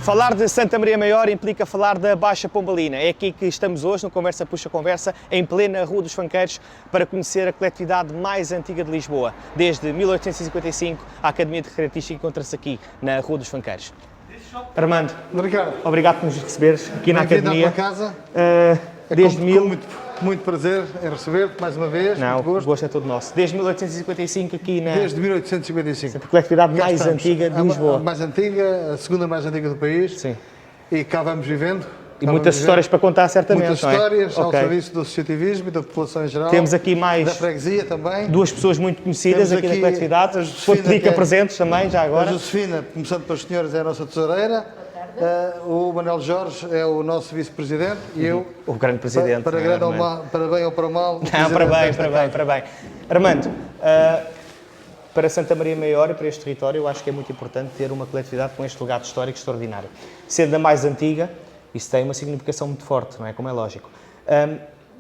Falar de Santa Maria Maior implica falar da Baixa Pombalina. É aqui que estamos hoje, no Conversa Puxa Conversa, em plena Rua dos Fanqueiros, para conhecer a coletividade mais antiga de Lisboa. Desde 1855, a Academia de Recreatística encontra-se aqui, na Rua dos Fanqueiros. Armando, Ricardo, obrigado por nos receberes aqui na Academia. à casa. Muito prazer em receber-te mais uma vez. Não, muito gosto. o gosto é todo nosso. Desde 1855 aqui na... Desde 1855. A coletividade mais antiga de Lisboa. A mais antiga, a segunda mais antiga do país. Sim. E cá vamos vivendo. E muitas histórias para contar, certamente, muitas não é? histórias ao Ok. serviço do associativismo e da população em geral. Temos aqui mais da freguesia também. duas pessoas muito conhecidas Temos aqui na aqui coletividade. a Josefina, Vou pedir que apresentes também, já A agora. Josefina, começando pelas senhoras, é a nossa tesoureira. O Manuel Jorge é o nosso vice-presidente e eu, O grande presidente. para bem ou para mal, Não, para bem. Armando, para Santa Maria Maior e para este território, eu acho que é muito importante ter uma coletividade com este legado histórico extraordinário. Sendo a mais antiga, isso tem uma significação muito forte, não é? Como é lógico.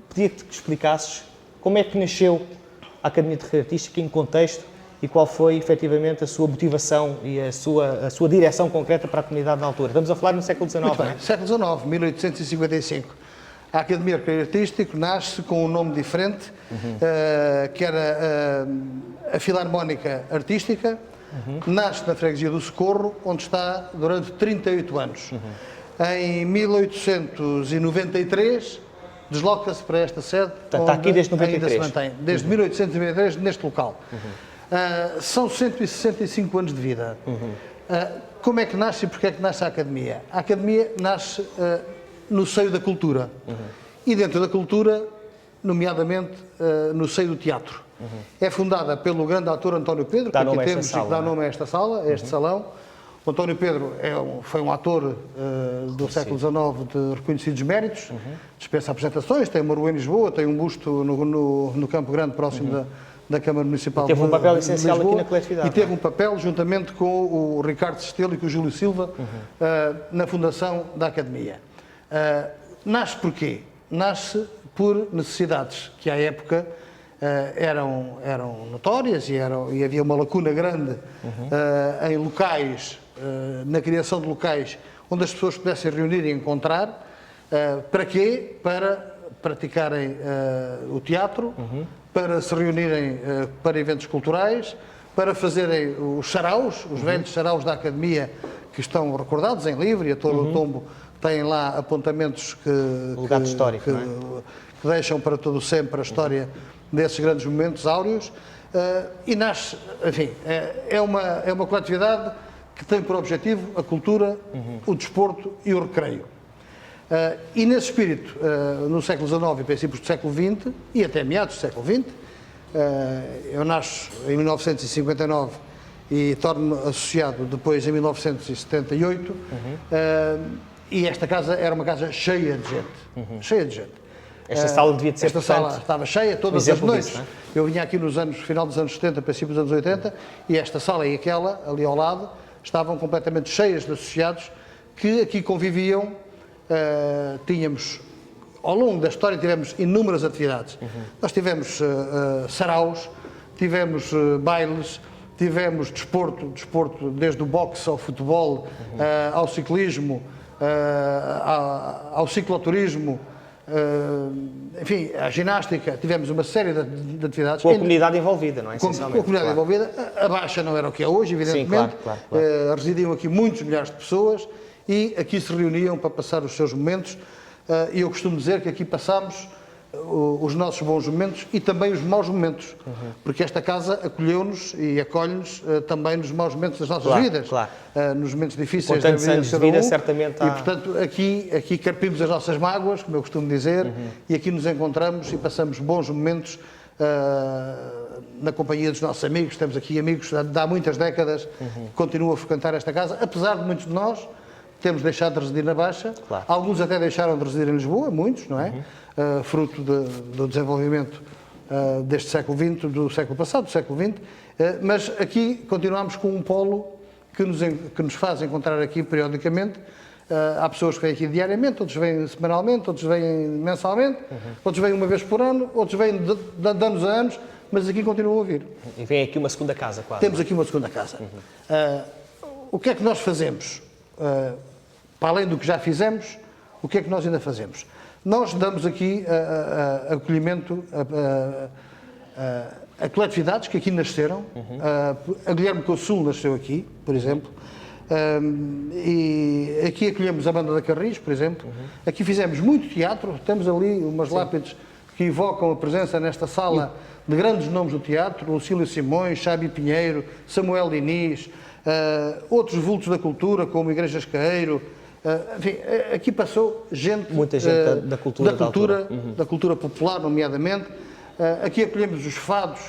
Pedia-te que explicasses como é que nasceu a Academia de Recreatística, em contexto, e qual foi, efetivamente, a sua motivação e a sua direção concreta para a comunidade na altura. Estamos a falar no século XIX, Muito não bem, é? século XIX, 1855. A Academia de Recreatístico nasce com um nome diferente, que era a Filarmónica Artística, nasce na freguesia do Socorro, onde está durante 38 anos. Em 1893, desloca-se para esta sede, Portanto, está aqui desde 93. ainda se mantém, desde 1893, neste local. São 165 anos de vida. Como é que nasce e porquê é que nasce a Academia? A Academia nasce no seio da cultura. E dentro da cultura, nomeadamente no seio do teatro. É fundada pelo grande ator António Pedro, que aqui temos e que dá nome a esta sala, a este salão. O António Pedro foi um ator do século XIX de reconhecidos méritos, dispensa apresentações, tem uma rua em Lisboa, tem um busto no Campo Grande, próximo da Câmara Municipal de Lisboa. Teve um papel essencial aqui na coletividade. E teve um papel, juntamente com o Ricardo Sestelo e com o Júlio Silva, na fundação da Academia. Nasce porquê? Nasce por necessidades que à época eram notórias e havia uma lacuna grande em locais, na criação de locais onde as pessoas pudessem reunir e encontrar. Para quê? Para praticarem o teatro, para se reunirem para eventos culturais, para fazerem os saraus, os velhos saraus da Academia, que estão recordados em livro, e a Torre do Tombo tem lá apontamentos que deixam para todo sempre a história desses grandes momentos áureos. E nasce, enfim, é uma coletividade que tem por objetivo a cultura, o desporto e o recreio. E nesse espírito, no século XIX e princípios do século XX, e até meados do século XX, eu nasço em 1959 e torno-me associado depois em 1978, e esta casa era uma casa cheia de gente, cheia de gente. Esta sala devia de ser, Esta sala estava cheia todas as noites. Disso, não é? Eu vinha aqui final dos anos 70, princípios dos anos 80, e esta sala e aquela, ali ao lado, estavam completamente cheias de associados que aqui conviviam. Tínhamos, ao longo da história, tivemos inúmeras atividades. Nós tivemos saraus, tivemos bailes, tivemos desporto desde o boxe ao futebol, ao ciclismo, ao cicloturismo, enfim, à ginástica. Tivemos uma série de atividades. Com a comunidade envolvida, não é? Com a comunidade envolvida. A Baixa não era o que é hoje, evidentemente. Sim, claro. Residiam aqui muitos milhares de pessoas e aqui se reuniam para passar os seus momentos. E eu costumo dizer que aqui passámos os nossos bons momentos e também os maus momentos, porque esta casa acolheu-nos e acolhe-nos também nos maus momentos das nossas vidas, nos momentos difíceis da vida de cada um. Certamente E, portanto, aqui carpimos as nossas mágoas, como eu costumo dizer, e aqui nos encontramos e passamos bons momentos na companhia dos nossos amigos. Temos aqui amigos de há muitas décadas que continuam a frequentar esta casa, apesar de muitos de nós temos deixado de residir na Baixa. Alguns até deixaram de residir em Lisboa, muitos, não é? Fruto do desenvolvimento deste século XX, do século passado, do século XX, mas aqui continuamos com um polo que nos faz encontrar aqui periodicamente. Há pessoas que vêm aqui diariamente, outros vêm semanalmente, outros vêm mensalmente, outros vêm uma vez por ano, outros vêm de anos a anos, mas aqui continuam a vir. E vem aqui uma segunda casa, quase. Temos aqui uma segunda casa. O que é que nós fazemos? para além do que já fizemos, o que é que nós ainda fazemos? Nós damos aqui acolhimento a coletividades que aqui nasceram. A Guilherme Consul nasceu aqui, por exemplo. E aqui acolhemos a Banda da Carris, por exemplo. Aqui fizemos muito teatro. Temos ali umas lápides que evocam a presença nesta sala de grandes nomes do teatro. Lucília Simões, Xabi Pinheiro, Samuel Diniz, outros vultos da cultura, como Igrejas Caeiro. Enfim, aqui passou gente, muita gente da cultura, da cultura popular, nomeadamente. Aqui acolhemos os fados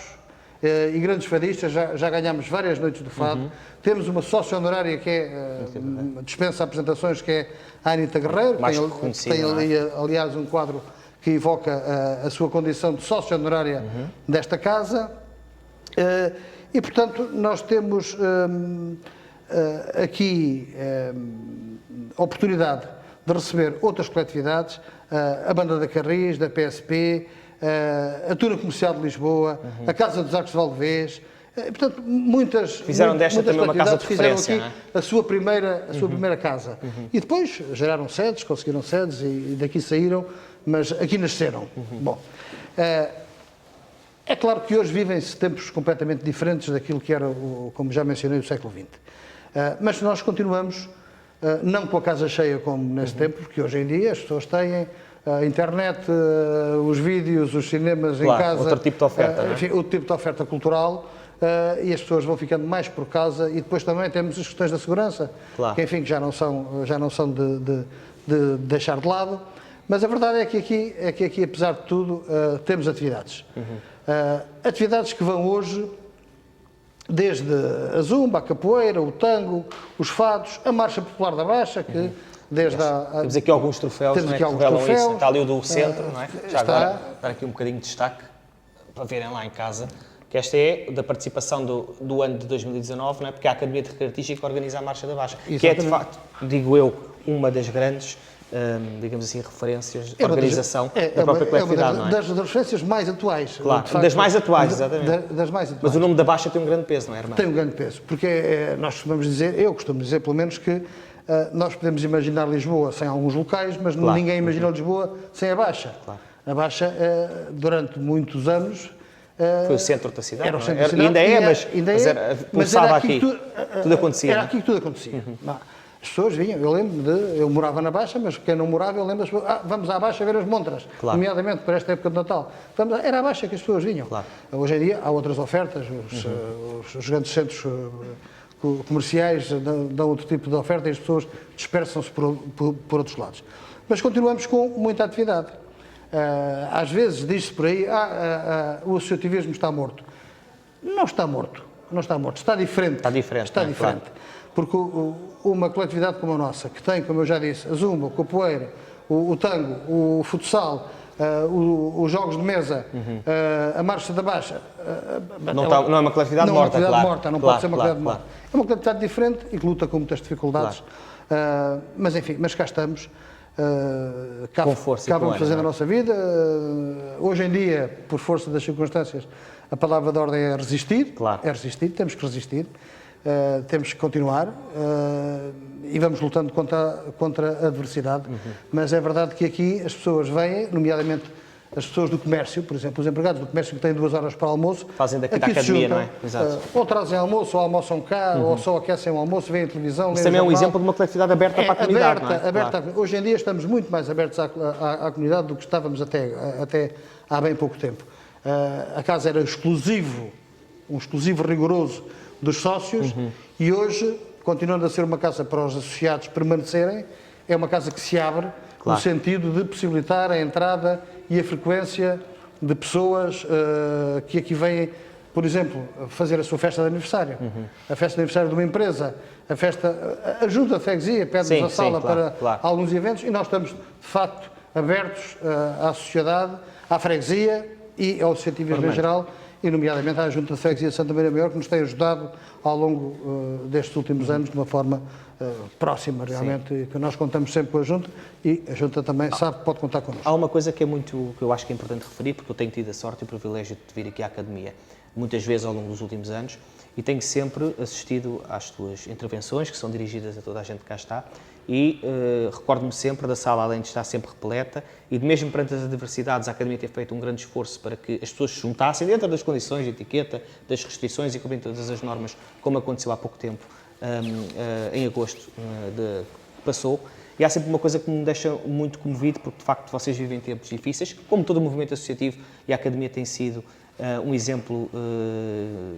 e grandes fadistas, já ganhámos várias noites do fado. Temos uma sócia honorária que dispensa apresentações, que é a Anita Guerreiro. Tem ali, aliás, um quadro que evoca a sua condição de sócia honorária desta casa. E, portanto, nós temos aqui a oportunidade de receber outras coletividades, a Banda da Carris, da PSP, a Tuna Comercial de Lisboa, a Casa dos Arcos de Valdevez. Portanto, fizeram desta também uma casa de referência, fizeram aqui a sua primeira casa. E depois geraram sedes, conseguiram sedes e daqui saíram, mas aqui nasceram. Bom, é claro que hoje vivem-se tempos completamente diferentes daquilo que era, como já mencionei, o século XX. Mas nós continuamos, não com a casa cheia como nesse tempo, porque hoje em dia as pessoas têm a internet, os vídeos, os cinemas em casa. Outro tipo de oferta, enfim, outro tipo de oferta cultural, e as pessoas vão ficando mais por casa. E depois também temos as questões da segurança, que enfim, já não são de deixar de lado. Mas a verdade é que aqui, apesar de tudo, temos atividades. Atividades que vão hoje desde a zumba, a capoeira, o tango, os fados, a marcha popular da Baixa, que desde temos aqui alguns troféus, temos aqui alguns troféus. troféus. Está ali o do centro, não é? Já está. agora, dar aqui um bocadinho de destaque, para verem lá em casa, que esta é da participação do ano de 2019, não é? Porque a Academia de Recreio Artístico organiza a Marcha da Baixa, que é, de facto, digo eu, uma das grandes, digamos assim, referências de organização da própria coletividade, não é? Das referências mais atuais. Claro, facto, das mais atuais, exatamente. Das mais atuais. Mas o nome da Baixa tem um grande peso, não é, irmão? Tem um grande peso, porque nós costumamos dizer, eu costumo dizer pelo menos, que nós podemos imaginar Lisboa sem alguns locais, mas ninguém imagina Lisboa sem a Baixa. Claro. A Baixa, durante muitos anos, foi o centro da cidade. Era o centro da cidade. Ainda é, mas começava aqui. Tudo acontecia. Era aqui que tudo acontecia. As pessoas vinham, eu morava na Baixa, mas quem não morava, eu lembro das pessoas, vamos à Baixa ver as montras, nomeadamente para esta época de Natal. Era à Baixa que as pessoas vinham. Claro. Hoje em dia há outras ofertas, os grandes centros comerciais dão outro tipo de oferta e as pessoas dispersam-se por outros lados. Mas continuamos com muita atividade. Às vezes diz-se por aí, o associativismo está morto. Não está morto, está diferente. Está diferente. Claro. Porque uma coletividade como a nossa, que tem, como eu já disse, a zumba, o capoeira, o tango, o futsal, os jogos de mesa, a marcha da Baixa... não é uma coletividade morta, não pode ser uma coletividade morta. É uma coletividade diferente e que luta com muitas dificuldades. Mas enfim, cá estamos. Com força cá vamos fazendo a nossa vida. Hoje em dia, por força das circunstâncias, a palavra de ordem é resistir. É resistir, temos que resistir. Temos que continuar e vamos lutando contra a adversidade. Mas é verdade que aqui as pessoas vêm, nomeadamente as pessoas do comércio, por exemplo, os empregados do comércio que têm 2 horas para o almoço, fazem daqui da academia, não é? Exato. Ou trazem almoço, ou almoçam cá, ou só aquecem o almoço, veem a televisão. Isso também é um exemplo de uma coletividade aberta para a comunidade, aberta. Claro. Hoje em dia estamos muito mais abertos à comunidade do que estávamos até há bem pouco tempo. A casa era um exclusivo rigoroso dos sócios e hoje, continuando a ser uma casa para os associados permanecerem, é uma casa que se abre no sentido de possibilitar a entrada e a frequência de pessoas que aqui vêm, por exemplo, fazer a sua festa de aniversário, a festa de aniversário de uma empresa, a junta de freguesia pede-nos a sala para alguns eventos e nós estamos, de facto, abertos à sociedade, à freguesia e ao associativismo em geral, e nomeadamente à Junta de Freguesia de Santa Maria Maior, que nos tem ajudado ao longo destes últimos anos de uma forma próxima, realmente, e que nós contamos sempre com a Junta e a Junta também sabe que pode contar connosco. Há uma coisa que eu acho que é importante referir, porque eu tenho tido a sorte e o privilégio de vir aqui à Academia. muitas vezes ao longo dos últimos anos, e tenho sempre assistido às tuas intervenções, que são dirigidas a toda a gente que cá está, e recordo-me sempre da sala, além de estar sempre repleta, e de mesmo perante as adversidades, a Academia ter feito um grande esforço para que as pessoas se juntassem dentro das condições de etiqueta, das restrições e cumprindo todas as normas, como aconteceu há pouco tempo, em agosto, que passou. E há sempre uma coisa que me deixa muito comovido, porque de facto vocês vivem tempos difíceis, como todo o movimento associativo, e a Academia tem sido um exemplo,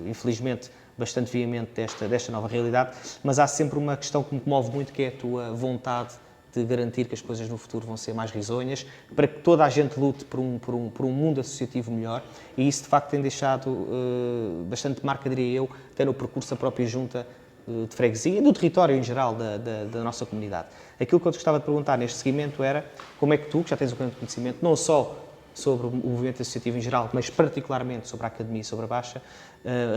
infelizmente, bastante veemente desta nova realidade, mas há sempre uma questão que me comove muito, que é a tua vontade de garantir que as coisas no futuro vão ser mais risonhas, para que toda a gente lute por um mundo associativo melhor, e isso de facto tem deixado bastante marca, diria eu, até no percurso da própria junta de freguesia e do território em geral da nossa comunidade. Aquilo que eu te gostava de perguntar neste seguimento era como é que tu, que já tens um grande conhecimento, não só sobre o movimento associativo em geral, mas particularmente sobre a Academia e sobre a Baixa,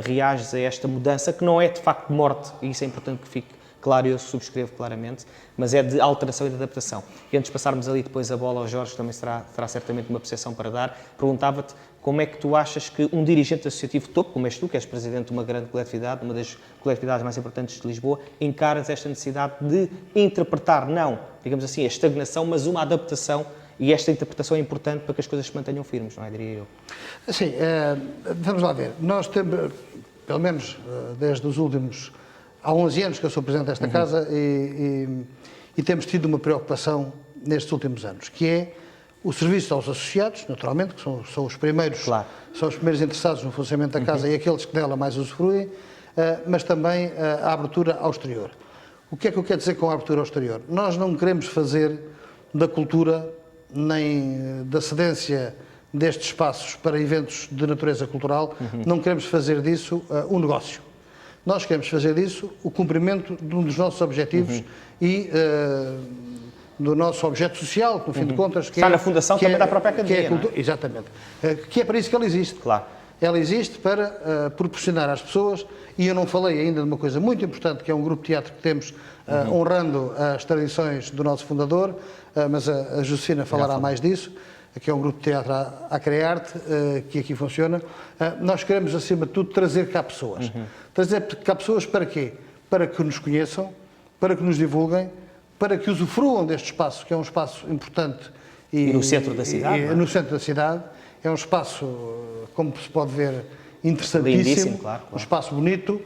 reages a esta mudança, que não é de facto de morte, e isso é importante que fique claro, e eu subscrevo claramente, mas é de alteração e de adaptação. E antes de passarmos ali depois a bola ao Jorge, que também terá certamente uma percepção para dar, perguntava-te como é que tu achas que um dirigente associativo topo, como és tu, que és presidente de uma grande coletividade, uma das coletividades mais importantes de Lisboa, encaras esta necessidade de interpretar, não, digamos assim, a estagnação, mas uma adaptação, e esta interpretação é importante para que as coisas se mantenham firmes, não é, diria eu? Sim, vamos lá ver. Nós temos, pelo menos desde os últimos... Há 11 anos que eu sou presidente desta casa e temos tido uma preocupação nestes últimos anos, que é o serviço aos associados, naturalmente, que são os primeiros, claro, são os primeiros interessados no funcionamento da casa e aqueles que dela mais usufruem, mas também a abertura ao exterior. O que é que eu quero dizer com a abertura ao exterior? Nós não queremos fazer da cultura nem da cedência destes espaços para eventos de natureza cultural, não queremos fazer disso um negócio. Nós queremos fazer disso o cumprimento de um dos nossos objetivos e do nosso objeto social, que no fim de contas... Está na fundação também da própria Academia, não é? Exatamente. Que é para isso que ela existe. Claro. Ela existe para proporcionar às pessoas, e eu não falei ainda de uma coisa muito importante, que é um grupo de teatro que temos, honrando as tradições do nosso fundador, mas a Josefina falará mais disso, que é um grupo de teatro à Crearte, que aqui funciona. Nós queremos, acima de tudo, trazer cá pessoas. Trazer cá pessoas para quê? Para que nos conheçam, para que nos divulguem, para que usufruam deste espaço, que é um espaço importante. E no centro da cidade, não é? No centro da cidade. É um espaço, como se pode ver, interessantíssimo. Lindíssimo, claro. Um espaço bonito,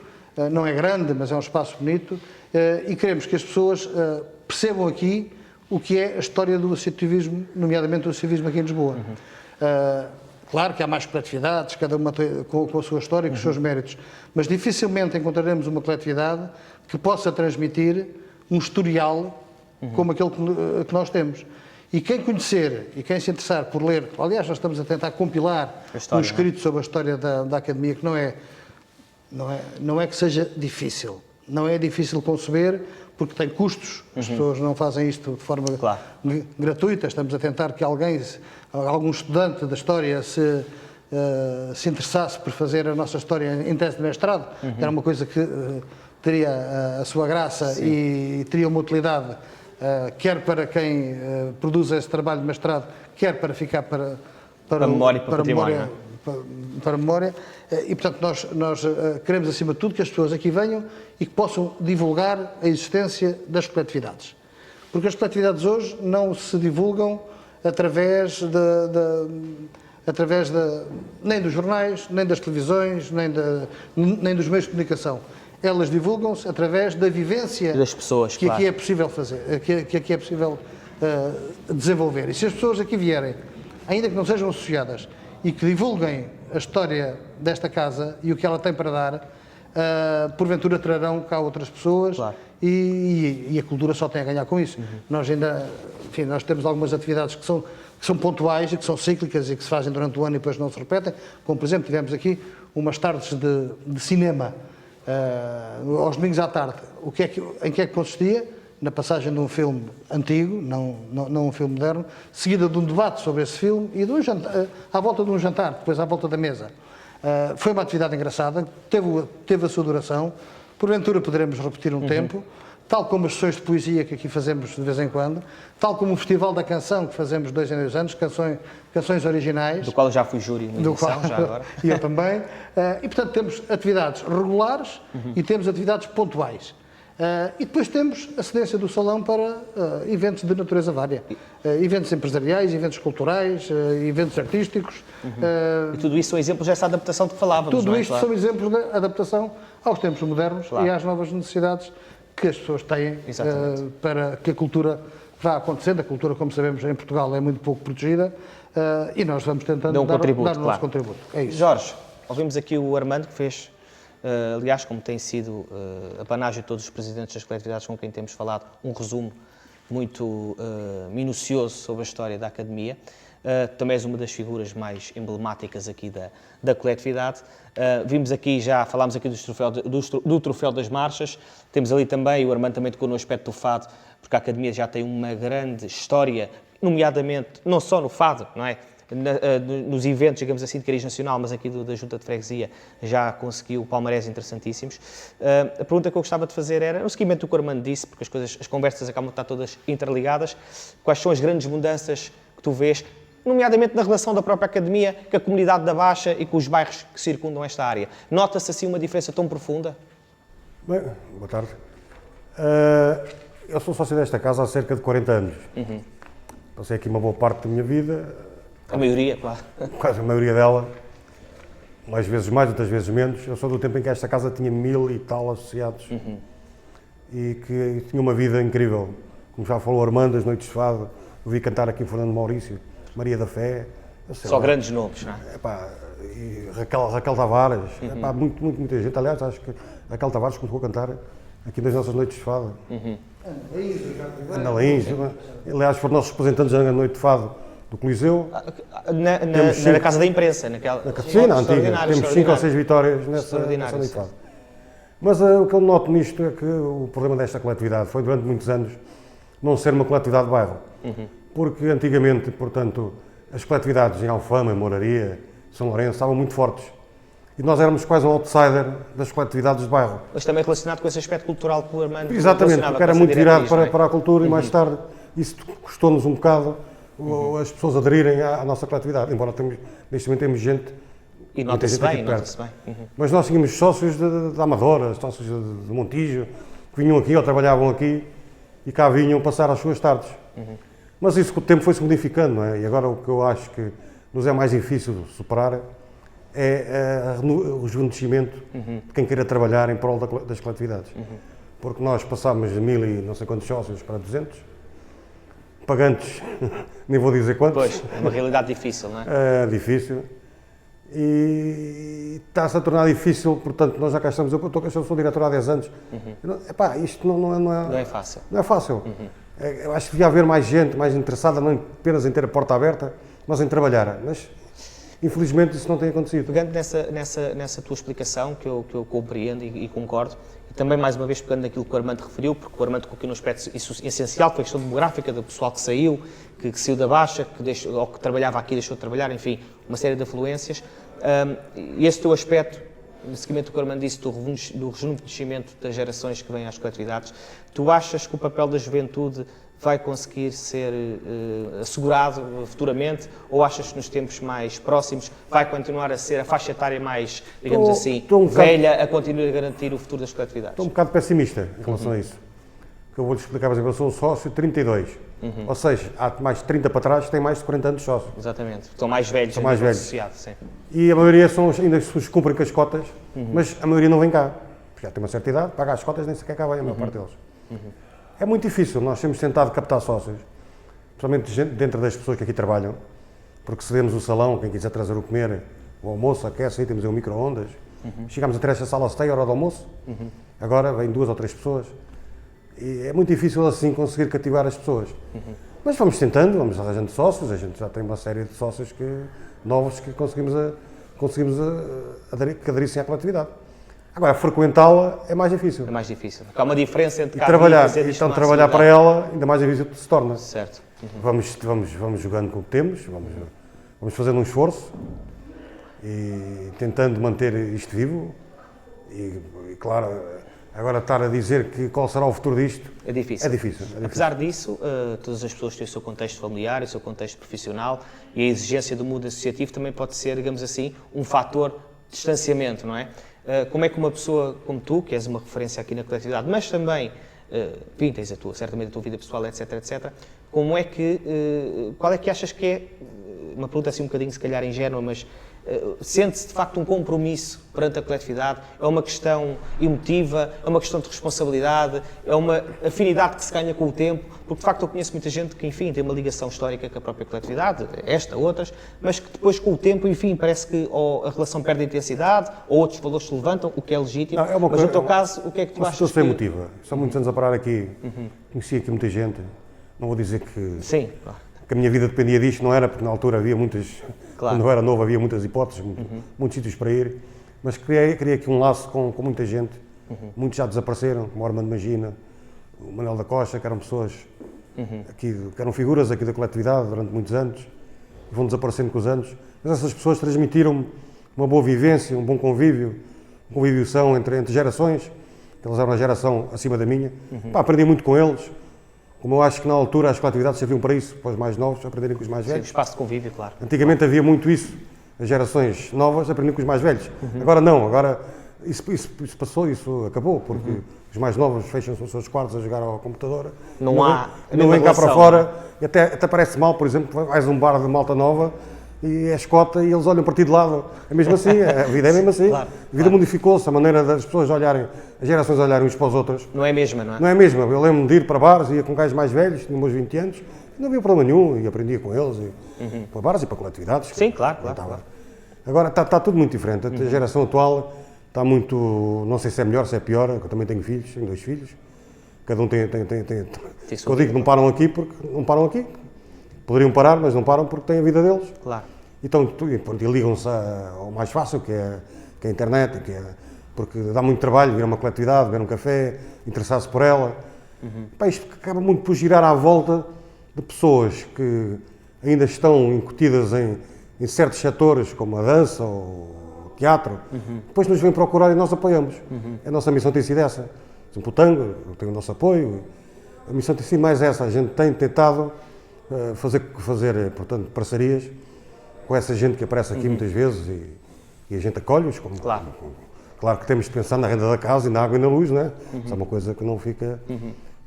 não é grande, mas é um espaço bonito. E queremos que as pessoas percebam aqui o que é a história do associativismo, nomeadamente do associativismo aqui em Lisboa. Claro que há mais coletividades, cada uma com a sua história e com os seus méritos, mas dificilmente encontraremos uma coletividade que possa transmitir um historial como aquele que nós temos. E quem conhecer e quem se interessar por ler, aliás, nós estamos a tentar compilar um escrito sobre a história da Academia, que não é que seja difícil. Não é difícil conceber, porque tem custos, as pessoas não fazem isto de forma gratuita, estamos a tentar que algum estudante da história se interessasse por fazer a nossa história em tese de mestrado, era uma coisa que teria a sua graça e teria uma utilidade, quer para quem produz esse trabalho de mestrado, quer para ficar para a memória e para o património. Para a memória, e portanto nós queremos acima de tudo que as pessoas aqui venham e que possam divulgar a existência das coletividades. Porque as coletividades hoje não se divulgam através nem dos jornais, nem das televisões, nem dos meios de comunicação. Elas divulgam-se através da vivência das pessoas, que aqui é possível fazer, que aqui é possível desenvolver. E se as pessoas aqui vierem, ainda que não sejam associadas, e que divulguem a história desta casa e o que ela tem para dar, porventura trarão cá outras pessoas, e a cultura só tem a ganhar com isso. Nós nós temos algumas atividades que são pontuais e que são cíclicas e que se fazem durante o ano e depois não se repetem, como por exemplo tivemos aqui umas tardes de cinema aos domingos à tarde. Em que é que consistia? Na passagem de um filme antigo, não um filme moderno, seguida de um debate sobre esse filme e de um jantar, à volta de um jantar, depois à volta da mesa. Foi uma atividade engraçada, teve a sua duração, porventura poderemos repetir um tempo, tal como as sessões de poesia que aqui fazemos de vez em quando, tal como o Festival da Canção que fazemos de 2 em 2 anos, canções originais. Do qual eu já fui júri na edição, já agora. E eu também. E, portanto, temos atividades regulares e temos atividades pontuais. E depois temos a cedência do salão para eventos de natureza vária. Eventos empresariais, eventos culturais, eventos artísticos. E tudo isso são exemplos dessa adaptação de que falávamos, Tudo não é? isto Claro. são exemplos de adaptação aos tempos modernos e às novas necessidades que as pessoas têm para que a cultura vá acontecendo. A cultura, como sabemos, em Portugal é muito pouco protegida e nós vamos tentando dar o nosso contributo. É isso. Jorge, ouvimos aqui o Armando, que fez, aliás, como tem sido a panagem de todos os presidentes das coletividades com quem temos falado, um resumo muito minucioso sobre a história da Academia. Também és uma das figuras mais emblemáticas aqui da coletividade. Vimos aqui, já falámos aqui do troféu das marchas, temos ali também, o Armando também tocou no aspecto do fado, porque a Academia já tem uma grande história, nomeadamente, não só no fado, não é? Nos eventos, digamos assim, de cariz nacional, mas aqui da Junta de Freguesia já conseguiu palmarés interessantíssimos. A pergunta que eu gostava de fazer era, no seguimento do que o Armando disse, porque as conversas acabam de estar todas interligadas, quais são as grandes mudanças que tu vês, nomeadamente na relação da própria Academia com a comunidade da Baixa e com os bairros que circundam esta área? Nota-se assim uma diferença tão profunda? Bem, boa tarde. Eu sou sócio desta casa há cerca de 40 anos. Passei aqui uma boa parte da minha vida. A maioria, claro. Quase a maioria dela. Umas vezes mais, outras vezes menos. Eu sou do tempo em que esta casa tinha 1000 e tal associados. E que tinha uma vida incrível. Como já falou Armando, as noites de fado. Eu vi cantar aqui Fernando Maurício, Maria da Fé. Só grandes nomes, não é? Epá, e Raquel Tavares. Epá, muita gente. Aliás, acho que Raquel Tavares começou a cantar aqui nas nossas noites de fado. Ana Laís. Aliás, foram nossos representantes na noite de fado do Coliseu. Na Casa da Imprensa, naquela. Sim, na antiga. Temos 5 ou 6 vitórias nessa noite de fado. Mas o que eu noto nisto é que o problema desta coletividade foi, durante muitos anos, não ser uma coletividade de bairro. Porque antigamente, portanto, as coletividades em Alfama, em Moraria, São Lourenço, estavam muito fortes. E nós éramos quase o outsider das coletividades de bairro. Mas também relacionado com esse aspecto cultural que o Armando Exatamente, porque era muito virado para a cultura e mais tarde isso custou-nos um bocado as pessoas aderirem à nossa coletividade, embora neste momento temos gente... E nota-se bem, nota-se bem. Mas nós tínhamos sócios de Amadora, sócios de Montijo, que vinham aqui ou trabalhavam aqui e cá vinham passar as suas tardes. Mas isso com o tempo foi-se modificando, não é? E agora o que eu acho que nos é mais difícil superar é o rejuvenescimento de quem queira trabalhar em prol das coletividades. Porque nós passámos de 1000 e não sei quantos sócios para 200, pagantes, nem vou dizer quantos. Pois, é uma realidade difícil, não é? É difícil. E está-se a tornar difícil, portanto, nós já cá estamos, eu sou diretor há 10 anos. Epá, isto Não é fácil. Não é fácil. Eu acho que devia haver mais gente, mais interessada, não apenas em ter a porta aberta, mas em trabalhar. Mas, infelizmente, isso não tem acontecido. Pegando nessa tua explicação, que eu compreendo e concordo, e também, mais uma vez, pegando naquilo que o Armando referiu, porque o Armando tocou aqui no aspecto essencial, que foi a questão demográfica do pessoal que saiu da Baixa, ou que trabalhava aqui, deixou de trabalhar, enfim, uma série de afluências. E esse teu aspecto, no seguimento do que o Armando disse, do rejuvenescimento das gerações que vêm às coletividades, tu achas que o papel da juventude vai conseguir ser assegurado futuramente, ou achas que nos tempos mais próximos vai continuar a ser a faixa etária mais, digamos velha, a continuar a garantir o futuro das coletividades? Estou um bocado pessimista em relação a isso. Que eu vou-te explicar, por exemplo, eu sou sócio de 32, ou seja, há mais de 30 para trás tem mais de 40 anos de sócio. Exatamente, estão mais velhos, estão mais velhos. Associado, sim. E a maioria ainda se cumprem com as cotas, mas a maioria não vem cá, porque já tem uma certa idade, paga as cotas, nem sequer cá vem a maior parte deles. É muito difícil, nós temos tentado captar sócios, principalmente dentro das pessoas que aqui trabalham, porque cedemos o salão, quem quiser trazer o comer, o almoço, aquece, aí temos aí o micro-ondas. Chegámos a ter esta sala a hora do almoço, agora vêm 2 ou 3 pessoas. E é muito difícil assim conseguir cativar as pessoas. Mas vamos tentando, vamos arranjando sócios, a gente já tem uma série de sócios novos que conseguimos que aderissem à coletividade. Agora, frequentá-la é mais difícil. É mais difícil. Há uma diferença entre trabalhar para ela ainda mais difícil se torna. Certo. Vamos jogando com o que temos, vamos fazendo um esforço e tentando manter isto vivo. E claro, Agora, estar a dizer qual será o futuro disto É difícil. é difícil. Apesar disso, todas as pessoas têm o seu contexto familiar, o seu contexto profissional e a exigência do mundo associativo também pode ser, digamos assim, um fator de distanciamento, não é? Como é que uma pessoa como tu, que és uma referência aqui na coletividade, mas também, enfim, tens certamente a tua vida pessoal, etc, etc, qual é que achas que é, uma pergunta assim um bocadinho se calhar ingênua, mas sente-se de facto um compromisso perante a coletividade? É uma questão emotiva? É uma questão de responsabilidade? É uma afinidade que se ganha com o tempo? Porque de facto eu conheço muita gente que, enfim, tem uma ligação histórica com a própria coletividade, esta, outras, mas que depois com o tempo, enfim, parece que ou a relação perde intensidade ou outros valores se levantam, o que é legítimo. Não, mas no teu caso, o que é que tu achas? Uma situação emotiva. São muitos anos a parar aqui, conheci aqui muita gente, não vou dizer Sim. que a minha vida dependia disto, não era, porque na altura havia muitas, Claro. quando eu era novo havia muitas hipóteses, muitos sítios para ir, mas criei aqui um laço com muita gente, muitos já desapareceram, como o Armando Magina, o Manuel da Costa, que eram pessoas aqui, que eram figuras aqui da coletividade durante muitos anos, e vão desaparecendo com os anos, mas essas pessoas transmitiram-me uma boa vivência, um bom convívio, uma convivência entre gerações, que eles eram a geração acima da minha, aprendi muito com eles. Como eu acho que na altura as coletividades serviam para isso, para os mais novos aprenderem com os mais velhos. Sim, espaço de convívio, claro. Antigamente havia muito isso, as gerações novas aprendiam com os mais velhos. Agora não, agora isso passou, isso acabou, porque os mais novos fecham-se os seus quartos a jogar ao computador. Não vêm cá para fora, e até parece mal, por exemplo, vais a um bar de malta nova e é escota e eles olham para ti de lado. É mesmo assim, a vida é mesmo assim. Claro, a vida modificou-se, a maneira das pessoas olharem, as gerações olharem uns para os outros. Não é a mesma, não é? Não é mesmo. Eu lembro-me de ir para bares, ia com gajos mais velhos, tinha meus 20 anos, não havia problema nenhum, e aprendia com eles, para bares e para coletividades. Sim, claro. Agora está tudo muito diferente. A geração atual está muito, não sei se é melhor, se é pior, eu também tenho filhos, tenho 2 filhos, cada um tem eu digo que não param aqui porque não param aqui. Poderiam parar, mas não param porque têm a vida deles. Claro. Então, e ligam-se ao mais fácil, que é a internet, porque dá muito trabalho vir a uma coletividade, beber um café, interessar-se por ela. Isto acaba muito por girar à volta de pessoas que ainda estão incutidas em certos setores, como a dança ou o teatro, depois nos vêm procurar e nós apoiamos. A nossa missão tem sido essa. Por exemplo, o tango tem o nosso apoio. A missão tem sido mais essa. A gente tem tentado fazer portanto, parcerias com essa gente que aparece aqui muitas vezes e a gente acolhe-os. Claro que temos de pensar na renda da casa e na água e na luz, não é? Isso é uma coisa que não fica...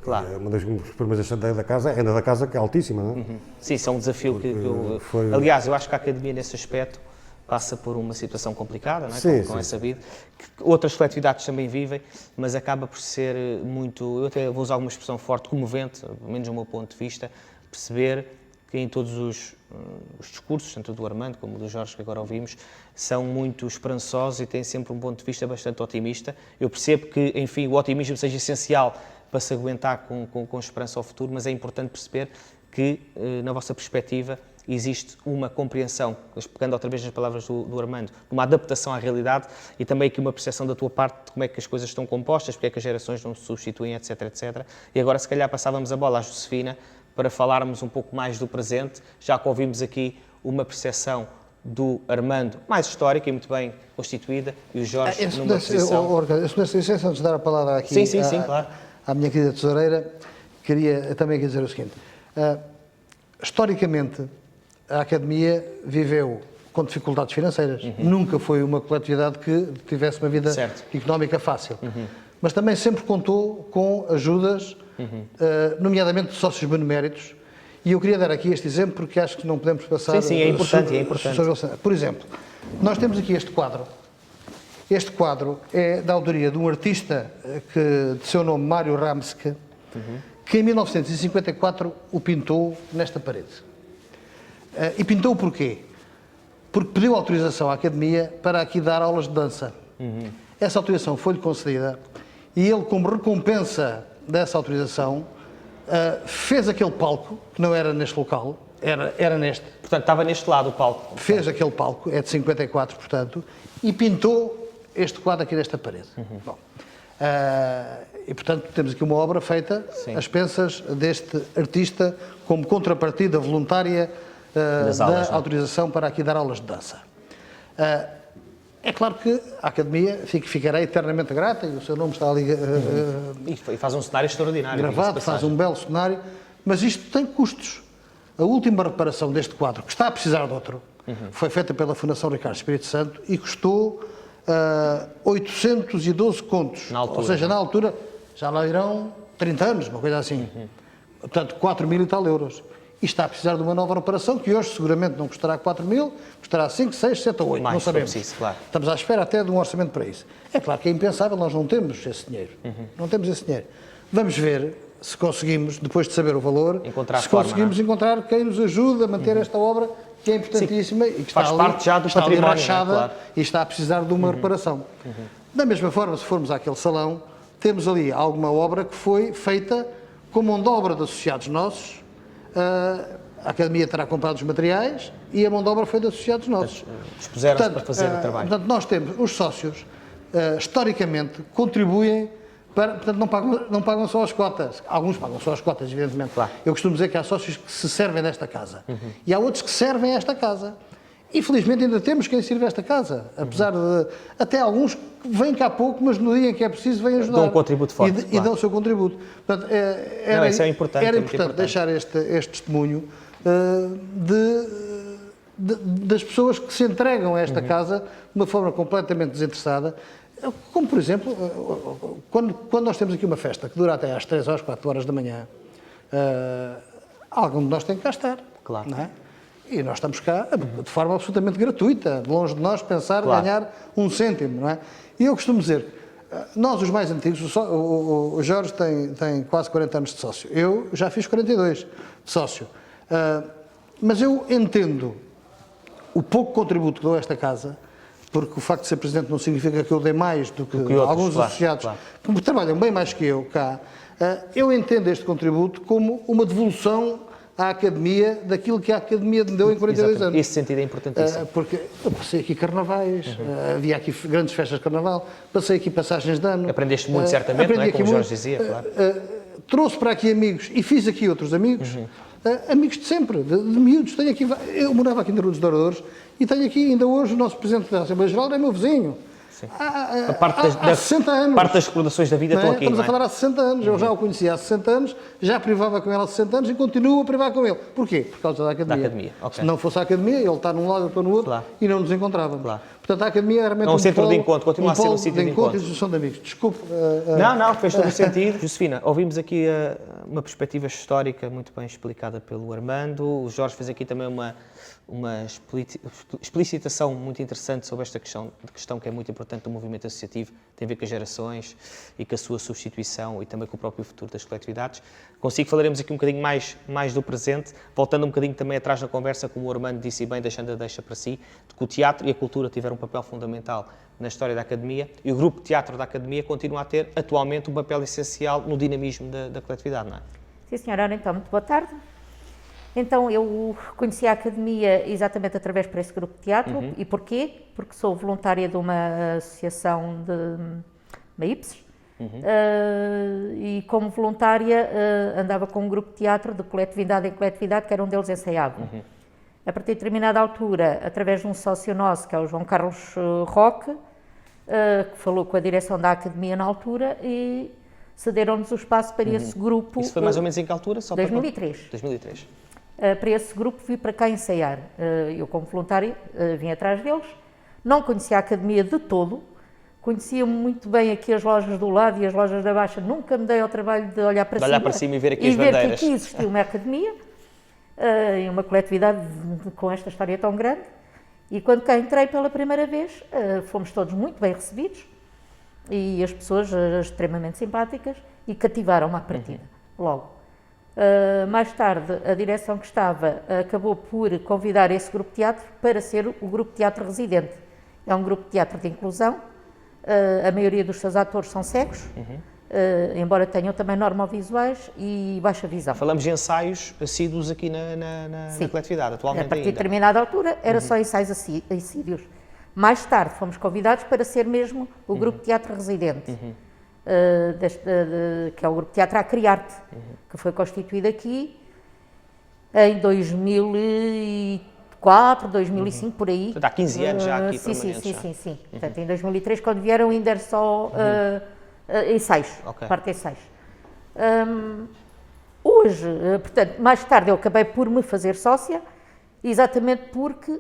Claro. Uma das primeiras da casa é a renda da casa, que é altíssima, não é? Sim, isso é um desafio que eu... Aliás, eu acho que a Academia, nesse aspecto, passa por uma situação complicada, não é? Sim, com essa vida, que outras coletividades também vivem, mas acaba por ser muito... Eu até vou usar uma expressão forte, comovente, pelo menos do meu ponto de vista, perceber que em todos os discursos, tanto do Armando como do Jorge, que agora ouvimos, são muito esperançosos e têm sempre um ponto de vista bastante otimista. Eu percebo que, enfim, o otimismo seja essencial para se aguentar com esperança ao futuro, mas é importante perceber que, na vossa perspectiva, existe uma compreensão, pegando outra vez nas palavras do Armando, uma adaptação à realidade e também aqui uma percepção da tua parte de como é que as coisas estão compostas, porque é que as gerações não se substituem, etc, etc. E agora, se calhar, passávamos a bola à Josefina para falarmos um pouco mais do presente, já que ouvimos aqui uma percepção do Armando mais histórica e muito bem constituída, e o Jorge numa posição... Se me licença, antes de dar a palavra aqui claro. À minha querida tesoureira, queria também dizer o seguinte. Historicamente, a Academia viveu com dificuldades financeiras. Nunca foi uma coletividade que tivesse uma vida económica fácil. Mas também sempre contou com ajudas, nomeadamente de sócios beneméritos. E eu queria dar aqui este exemplo porque acho que não podemos passar... Sim, é importante. Por exemplo, nós temos aqui este quadro. Este quadro é da autoria de um artista de seu nome Mário Ramsky, que em 1954 o pintou nesta parede. E pintou porquê? Porque pediu autorização à Academia para aqui dar aulas de dança. Essa autorização foi-lhe concedida e ele, como recompensa dessa autorização, fez aquele palco, que não era neste local, era neste. Portanto, estava neste lado o palco. Fez aquele palco, é de 54, portanto, e pintou este quadro aqui nesta parede. Bom, e, portanto, temos aqui uma obra feita às expensas deste artista como contrapartida voluntária da autorização para aqui dar aulas de dança. É claro que a Academia ficará eternamente grata e o seu nome está ali E faz um cenário extraordinário. gravado, faz um belo cenário, mas isto tem custos. A última reparação deste quadro, que está a precisar de outro, foi feita pela Fundação Ricardo Espírito Santo e custou 812 contos. Na altura, ou seja, na altura já lá irão 30 anos, uma coisa assim. Portanto, 4.000 e tal euros. E está a precisar de uma nova reparação, que hoje seguramente não custará 4.000, custará 5, 6, 7 ou 8, Mais, não sabemos. se for preciso, claro. Estamos à espera até de um orçamento para isso. É claro que é impensável, nós não temos esse dinheiro. Não temos esse dinheiro. Vamos ver se conseguimos, depois de saber o valor, Encontrar se forma, conseguimos encontrar quem nos ajude a manter esta obra, que é importantíssima e que faz está ali, parte já do está ali património, rachada, não é? Claro. e está a precisar de uma reparação. Da mesma forma, se formos àquele salão, temos ali alguma obra que foi feita com mão de obra de associados nossos. A Academia terá comprado os materiais e a mão de obra foi de associados nossos. Dispuseram-se para fazer o trabalho. Portanto, nós temos, os sócios, historicamente, contribuem para, portanto, não pagam só as cotas. Alguns pagam só as cotas, evidentemente. Claro. Eu costumo dizer que há sócios que se servem desta casa. E há outros que servem esta casa. E, felizmente, ainda temos quem sirva esta casa. Apesar de, até alguns que vêm cá pouco, mas no dia em que é preciso, vêm ajudar. Dão um contributo forte, E claro. dão o seu contributo. Portanto, Isso é importante, era é muito importante deixar este testemunho das pessoas que se entregam a esta casa de uma forma completamente desinteressada. Como, por exemplo, quando nós temos aqui uma festa que dura até às 3 horas, 4 horas da manhã, algum de nós tem que cá estar. Claro. Não é? E nós estamos cá de forma absolutamente gratuita, longe de nós pensar Claro. ganhar um cêntimo, não é? E eu costumo dizer, nós os mais antigos, o Jorge tem quase 40 anos de sócio, eu já fiz 42 de sócio, mas eu entendo o pouco contributo que dou a esta casa, porque o facto de ser presidente não significa que eu dê mais do que outros, alguns claro, associados, claro. que trabalham bem mais que eu cá. Eu entendo este contributo como uma devolução à Academia daquilo que a Academia me deu em 42 Exatamente. anos. Esse sentido é importantíssimo. Porque eu passei aqui carnavais, havia aqui grandes festas de carnaval, passei aqui passagens de ano. Aprendeste muito, certamente, aprendi não é? aqui Como o muito. Jorge dizia, claro. Trouxe para aqui amigos e fiz aqui outros amigos, amigos de sempre, de miúdos. Tenho aqui, eu morava aqui na Rua dos Douradores e tenho aqui ainda hoje o nosso Presidente da Assembleia Geral, é meu vizinho. A parte Há 60 anos. parte das recordações da vida Não é? estão aqui, Estamos não a é? falar há 60 anos, eu já o conhecia há 60 anos, já privava com ele há 60 anos e continuo a privar com ele. Porquê? Por causa da Academia. Da Academia, ok. Se não fosse a Academia, ele está num lado, eu estou no outro, Claro. e não nos encontrávamos. Claro. Portanto, a Academia era realmente É um centro de polo- encontro, continua a ser um polo sítio de de encontro. e associação de amigos. Desculpe. Não, fez todo o sentido. Josefina, ouvimos aqui uma perspectiva histórica muito bem explicada pelo Armando. O Jorge fez aqui também uma explicitação muito interessante sobre esta questão que é muito importante do movimento associativo, tem a ver com as gerações e com a sua substituição e também com o próprio futuro das coletividades. Consigo falaremos aqui um bocadinho mais do presente, voltando um bocadinho também atrás na conversa, como o Armando disse bem, deixando a deixa para si, de que o teatro e a cultura tiveram um papel fundamental na história da Academia e o Grupo de Teatro da Academia continua a ter atualmente um papel essencial no dinamismo da coletividade, não é? Sim, senhora. Ora, então, muito boa tarde. Então, eu conheci a Academia exatamente através desse grupo de teatro. E porquê? Porque sou voluntária de uma associação uma IPSES. E como voluntária andava com um grupo de teatro de coletividade em coletividade, que era um deles ensaiava. A partir de determinada altura, através de um sócio nosso, que é o João Carlos Roque, que falou com a direção da Academia na altura e cederam-nos o espaço para esse grupo. Isso foi mais ou menos em que altura? Só 2003. 2003. Para esse grupo vim para cá ensaiar. Eu, como voluntária, vim atrás deles. Não conhecia a Academia de todo. Conhecia muito bem aqui as lojas do lado e as lojas da Baixa. Nunca me dei ao trabalho de olhar para cima e ver aqui as bandeiras. E ver que aqui existia uma Academia e uma coletividade com esta história tão grande. E quando cá entrei pela primeira vez, fomos todos muito bem recebidos e as pessoas extremamente simpáticas e cativaram-me à partida, logo. Mais tarde, a direção que estava acabou por convidar esse grupo de teatro para ser o grupo de teatro residente. É um grupo de teatro de inclusão, a maioria dos seus atores são cegos, embora tenham também normovisuais e baixa visão. Falamos de ensaios assíduos aqui na coletividade, atualmente A partir de ainda. determinada altura era só ensaios assíduos. Mais tarde fomos convidados para ser mesmo o grupo de teatro residente. Que é o Grupo de Teatro A Criarte, que foi constituído aqui em 2004 2004, 2005, por aí. Portanto, há 15 anos já aqui Sim, permanentes. já. sim. Portanto, em 2003, quando vieram, ainda era só ensaios, Ok. parte de ensaios. Hoje, portanto, mais tarde eu acabei por me fazer sócia, exatamente porque a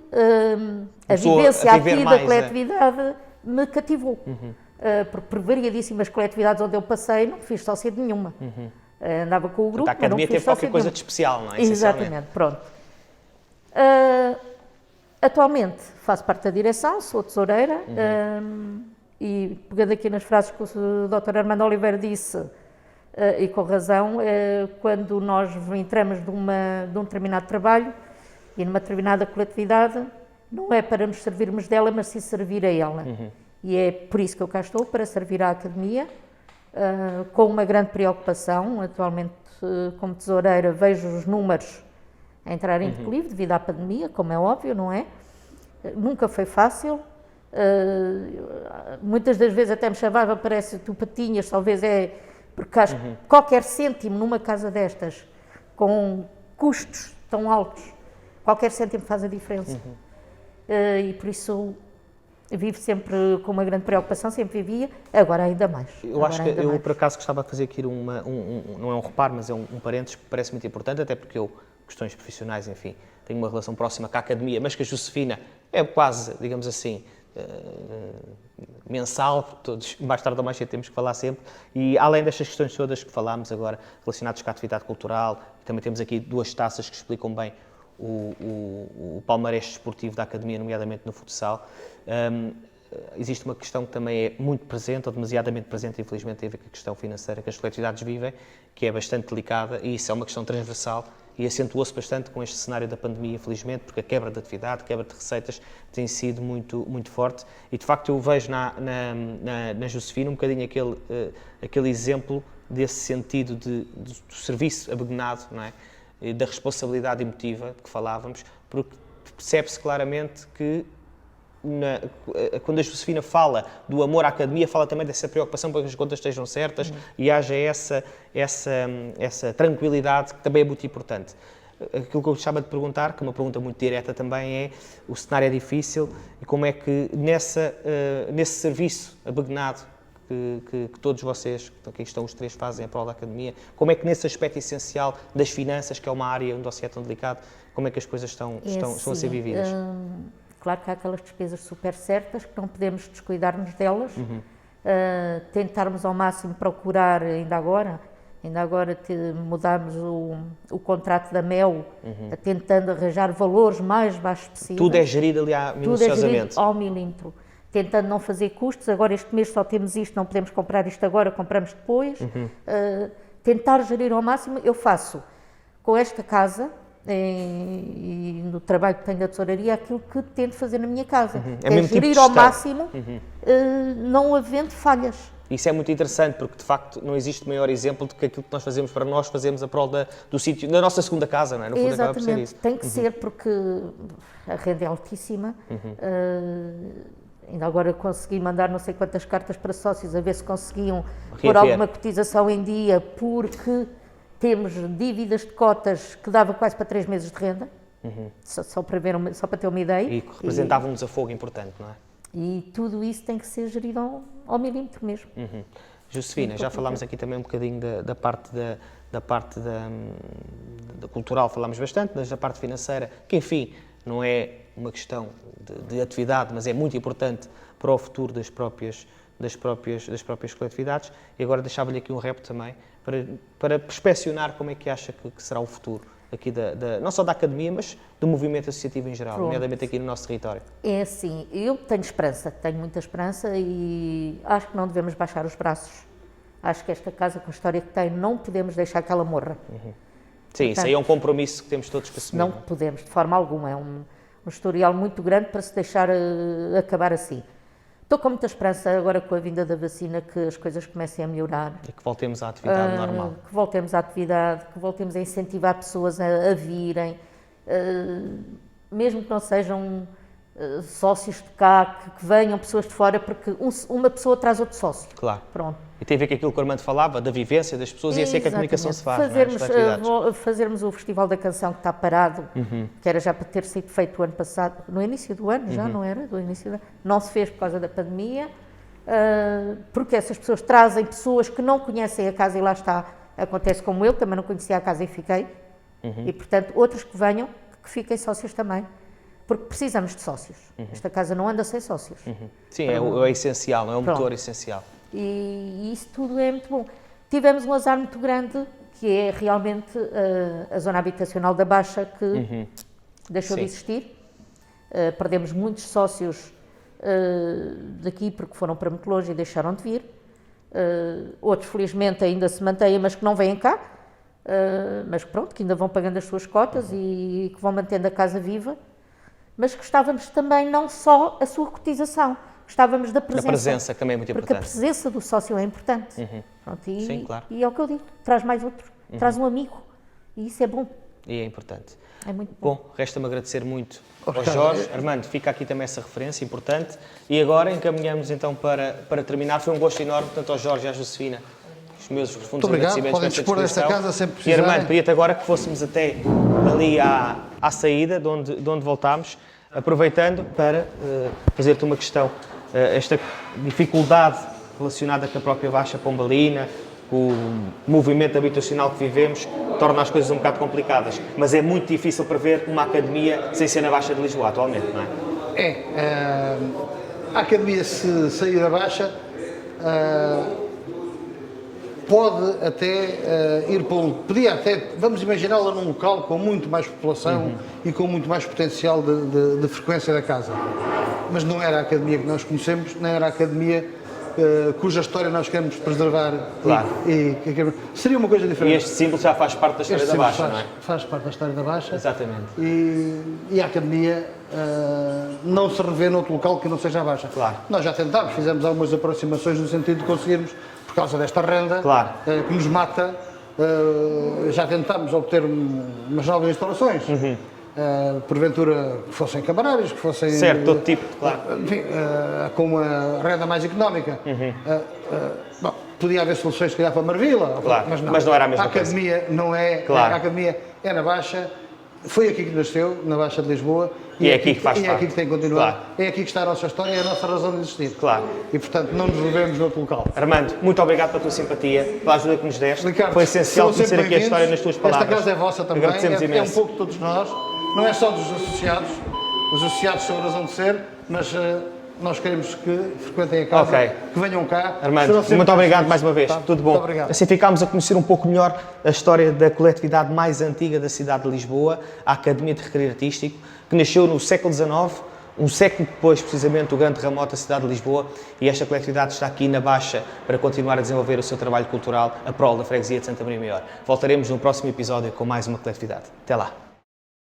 Começou vivência a viver aqui mais, da coletividade me cativou. Por variadíssimas coletividades onde eu passei, não fiz sócia de nenhuma. Andava com o grupo, Portanto, a mas não academia fiz teve qualquer sócia coisa nenhuma. de especial, não é? Essencialmente. Exatamente, pronto. Atualmente faço parte da direção, sou tesoureira, e pegando aqui nas frases que o Dr. Armando Oliveira disse, e com razão, quando nós entramos de um determinado trabalho e numa determinada coletividade, não é para nos servirmos dela, mas sim servir a ela. E é por isso que eu cá estou, para servir à Academia, com uma grande preocupação. Atualmente, como tesoureira, vejo os números a entrar em declive devido à pandemia, como é óbvio, não é? Nunca foi fácil. Muitas das vezes até me chamava, parece, tu patinhas, talvez é... Porque acho que qualquer cêntimo numa casa destas, com custos tão altos, qualquer cêntimo faz a diferença. E por isso vivo sempre com uma grande preocupação, sempre vivia, agora ainda mais. Eu acho que eu, por acaso, gostava de fazer aqui não é um reparo, mas é um parênteses que parece muito importante, até porque eu, questões profissionais, enfim, tenho uma relação próxima com a Academia, mas que a Josefina é quase, digamos assim, mensal, porque todos, mais tarde ou mais cedo, temos que falar sempre, e além destas questões todas que falámos agora, relacionadas com a atividade cultural, também temos aqui duas taças que explicam bem o palmarés desportivo da Academia, nomeadamente no futsal. Existe uma questão que também é muito presente, ou demasiadamente presente, infelizmente, tem a ver com a questão financeira que as coletividades vivem, que é bastante delicada, e isso é uma questão transversal, e acentuou-se bastante com este cenário da pandemia, infelizmente, porque a quebra de atividade, a quebra de receitas tem sido muito, muito forte, e de facto eu vejo na Josefina um bocadinho aquele exemplo desse sentido do serviço abnegado, não é? Da responsabilidade emotiva de que falávamos, porque percebe-se claramente que quando a Josefina fala do amor à Academia, fala também dessa preocupação para que as contas estejam certas e haja essa tranquilidade que também é muito importante. Aquilo que eu gostava de perguntar, que é uma pergunta muito direta também, é: o cenário é difícil e como é que nesse serviço abnegado que todos vocês, aqui estão os três, fazem a prol da Academia, como é que nesse aspecto essencial das finanças, que é uma área onde você é tão delicado, como é que as coisas estão a ser vividas? Claro que há aquelas despesas super certas, que não podemos descuidar-nos delas, tentarmos ao máximo procurar, ainda agora mudámos o contrato da MEL, tentando arranjar valores mais baixos possíveis. Tudo é gerido ali minuciosamente. Tudo é gerido ao milímetro, tentando não fazer custos. Agora este mês só temos isto, não podemos comprar isto agora, compramos depois. Tentar gerir ao máximo. Eu faço com esta casa e no trabalho que tenho da tesouraria aquilo que tento fazer na minha casa. É mesmo tipo gerir de ao gestão. máximo, não havendo falhas. Isso é muito interessante, porque de facto não existe maior exemplo do que aquilo que nós fazemos para nós, fazemos a prol do sítio, da nossa segunda casa, não é? No fundo acaba por ser isso. Tem que ser, porque a renda é altíssima. Ainda agora consegui mandar não sei quantas cartas para sócios a ver se conseguiam pôr alguma cotização em dia, porque temos dívidas de cotas que dava quase para 3 meses de renda, só para ter uma ideia. E que representava um desafogo importante, não é? E tudo isso tem que ser gerido ao milímetro mesmo. Josefina, já falámos aqui também um bocadinho da parte da cultural, falámos bastante, mas da parte financeira, que enfim, não é uma questão de atividade, mas é muito importante para o futuro das próprias coletividades. E agora deixava-lhe aqui um repto também, para perspecionar como é que acha que será o futuro aqui não só da Academia, mas do movimento associativo em geral, nomeadamente aqui no nosso território. É assim, eu tenho esperança, tenho muita esperança, e acho que não devemos baixar os braços. Acho que esta casa, com a história que tem, não podemos deixar que ela morra. Sim, isso aí é um compromisso que temos todos que assumir. Não podemos, de forma alguma. É um historial muito grande para se deixar acabar assim. Estou com muita esperança agora, com a vinda da vacina, que as coisas comecem a melhorar. E que voltemos à atividade normal. Que voltemos à atividade, que voltemos a incentivar pessoas a virem, mesmo que não sejam sócios de cá, que venham pessoas de fora, porque uma pessoa traz outro sócio. Claro. Pronto. E tem a ver com aquilo que o Armando falava, da vivência das pessoas, e assim é que a comunicação se faz, Fazermos, não é? Estas atividades. fazermos o Festival da Canção, que está parado, que era já para ter sido feito o ano passado, no início do ano, já não era? Do início do ano. Não se fez por causa da pandemia, porque essas pessoas trazem pessoas que não conhecem a casa, e lá está, acontece como eu, também não conhecia a casa e fiquei, e portanto outros que venham, que fiquem sócios também, porque precisamos de sócios. Esta casa não anda sem sócios. Sim, é essencial, não é um Pronto. motor essencial. E isso tudo é muito bom. Tivemos um azar muito grande, que é realmente a zona habitacional da Baixa, que deixou de Sim. existir. Perdemos muitos sócios daqui porque foram para muito longe e deixaram de vir. Outros, felizmente, ainda se mantêm, mas que não vêm cá. Mas pronto, que ainda vão pagando as suas cotas e que vão mantendo a casa viva. Mas gostávamos também não só a sua cotização, gostávamos da presença. Da presença, que também é muito Porque a importante. presença do sócio é importante. Pronto, Sim, claro. E é o que eu digo, traz mais outro, traz um amigo. E isso é bom, E é importante. é muito bom. Bom, resta-me agradecer muito ao Obrigado. Jorge. Armando, fica aqui também essa referência importante. E agora encaminhamos então para terminar. Foi um gosto enorme, tanto ao Jorge e à Josefina, os meus profundos Muito obrigado. agradecimentos Podem por esta dispor desta disposição. casa sempre E precisarem. Armando, pedia-te agora que fôssemos até ali à saída, de onde voltámos, aproveitando para fazer-te uma questão. Esta dificuldade relacionada com a própria Baixa Pombalina, com o movimento habitacional que vivemos, torna as coisas um bocado complicadas. Mas é muito difícil prever uma academia sem ser na Baixa de Lisboa atualmente, não é? A academia, se sair da Baixa, pode até ir para podia até, vamos imaginá-la num local com muito mais população e com muito mais potencial de frequência da casa. Mas não era a academia que nós conhecemos, nem era a academia cuja história nós queremos preservar. Claro. Seria uma coisa E diferente. este símbolo já faz parte da história Este da símbolo Baixa, não é? faz parte da história da Baixa. Exatamente. E a academia não se revê noutro local que não seja a Baixa. Claro. Nós já tentámos, fizemos algumas aproximações no sentido de conseguirmos, por causa desta renda Claro. que nos mata, já tentámos obter umas novas instalações. Porventura que fossem camarários, que fossem... Certo, todo tipo, claro. Enfim, com uma renda mais económica. Bom, podia haver soluções, se calhar, para Marvila, Claro, mas mas não era a mesma coisa. academia não é... Claro. A academia é na Baixa, foi aqui que nasceu, na Baixa de Lisboa. E é aqui que faz e é parte. aqui que tem que continuar. Claro. É aqui que está a nossa história, é a nossa razão de existir. Claro. E, portanto, não nos revemos noutro local. Armando, muito obrigado pela tua simpatia, pela ajuda que nos deste. Ricardo, Foi essencial são sempre conhecer aqui a história nas bem-vindos. tuas palavras. Esta casa é vossa também, Agradecemos é um imenso. pouco de todos nós, não é só dos associados. Os associados são a razão de ser, mas nós queremos que frequentem a casa, Ok. que venham cá. Armando, Serão sempre muito obrigado bem-vindos. mais uma vez. Tá? Tudo bom. Muito obrigado. Assim ficámos a conhecer um pouco melhor a história da coletividade mais antiga da cidade de Lisboa, a Academia de Recreio Artístico, que nasceu no século XIX, um século depois, precisamente, do grande terremoto da cidade de Lisboa, e esta coletividade está aqui na Baixa para continuar a desenvolver o seu trabalho cultural a prol da freguesia de Santa Maria Maior. Voltaremos no próximo episódio com mais uma coletividade. Até lá.